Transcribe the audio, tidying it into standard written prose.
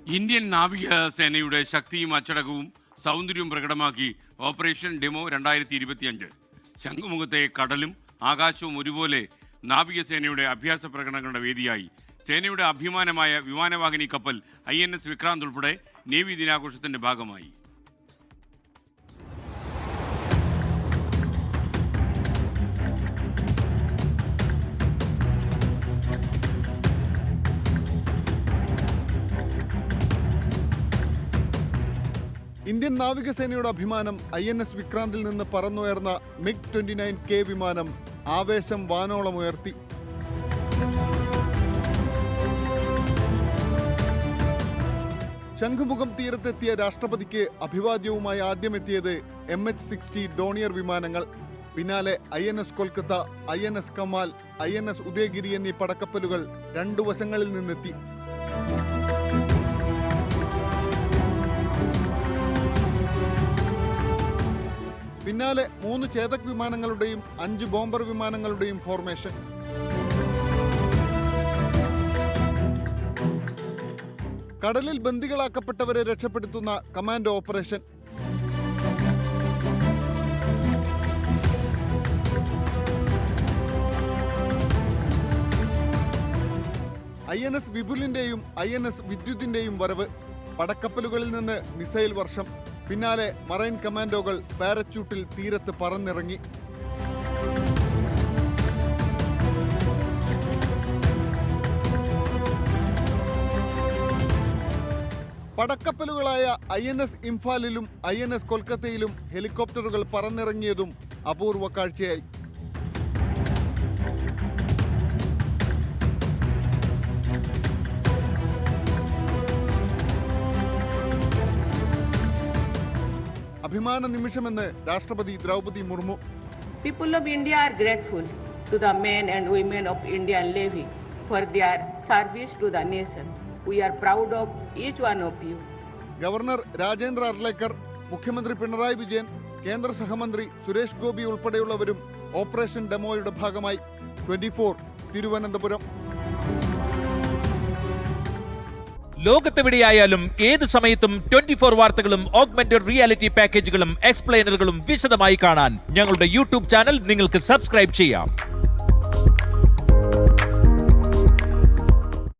Indian നാവികസേനയുടെ ശക്തിയും അച്ചടക്കവും സൗന്ദര്യവും പ്രകടമാക്കി ഓപ്പറേഷൻ ഡെമോ 2025. ശംഖുമുഖത്തെ കടലും ആകാശവും ഒരുപോലെ നാവികസേനയുടെ അഭ്യാസ പ്രകടനങ്ങളുടെ വേദിയായി. സേനയുടെ അഭിമാനമായ വിമാനവാഹിനി കപ്പൽ INS വിക്രാന്ത് ഉൾപ്പെടെ നേവി ദിനാഘോഷത്തിന്റെ ഭാഗമായി. ഇന്ത്യൻ നാവികസേനയുടെ അഭിമാനം INS വിക്രാന്തിൽ നിന്ന് പറന്നുയർന്ന MiG-29K വിമാനം ആവേശം വാനോളമുയർത്തി. ശംഖുമുഖം തീരത്തെത്തിയ രാഷ്ട്രപതിക്ക് അഭിവാദ്യവുമായി ആദ്യമെത്തിയത് MH-60 ഡോണിയർ വിമാനങ്ങൾ. പിന്നാലെ INS Kolkata, INS Kamal, INS Udayagiri എന്നീ പടക്കപ്പലുകൾ രണ്ടു വശങ്ങളിൽ നിന്നെത്തി. പിന്നാലെ 3 ചേതക് വിമാനങ്ങളുടെയും 5 ബോംബർ വിമാനങ്ങളുടെയും ഫോർമേഷൻ. കടലിൽ ബന്ദികളാക്കപ്പെട്ടവരെ രക്ഷപ്പെടുത്തുന്ന കമാൻഡോ ഓപ്പറേഷൻ. INS വിപുലിന്റെയും INS വിദ്യുത്തിന്റെയും വരവ്. പടക്കപ്പലുകളിൽ നിന്ന് മിസൈൽ വർഷം. പിന്നാലെ മറൈൻ കമാൻഡോകൾ പാരച്യൂട്ടിൽ തീരത്ത് പറന്നിറങ്ങി. പടക്കപ്പലുകളായ INS ഇംഫാലിലും INS കൊൽക്കത്തയിലും ഹെലികോപ്റ്ററുകൾ പറന്നിറങ്ങിയതും അപൂർവ കാഴ്ചയായി. അഭിമാന നിമിഷമെന്ന് രാഷ്ട്രപതി Droupadi Murmu. People of India are grateful to the men and women of Indian Navy for their service to the nation. We are proud of each one of you. Governor Rajendra Arlekar, മുഖ്യമന്ത്രി പിണറായി വിജയൻ, കേന്ദ്ര സഹമന്ത്രി സുരേഷ് ഗോപി ഉൾപ്പെടെയുള്ളവരും ഓപ്പറേഷൻ ഡെമോയുടെ ഭാഗമായി. 24 തിരുവനന്തപുരം. ലോകത്തെവിടെയായാലും ഏത് സമയത്തും 24 വാർത്തകളും ഓഗ്മെന്റഡ് റിയാലിറ്റി പാക്കേജുകളും എക്സ്പ്ലെയിനറുകളും വിശദമായി കാണാൻ ഞങ്ങളുടെ YouTube ചാനൽ നിങ്ങൾക്ക് സബ്സ്ക്രൈബ് ചെയ്യാം.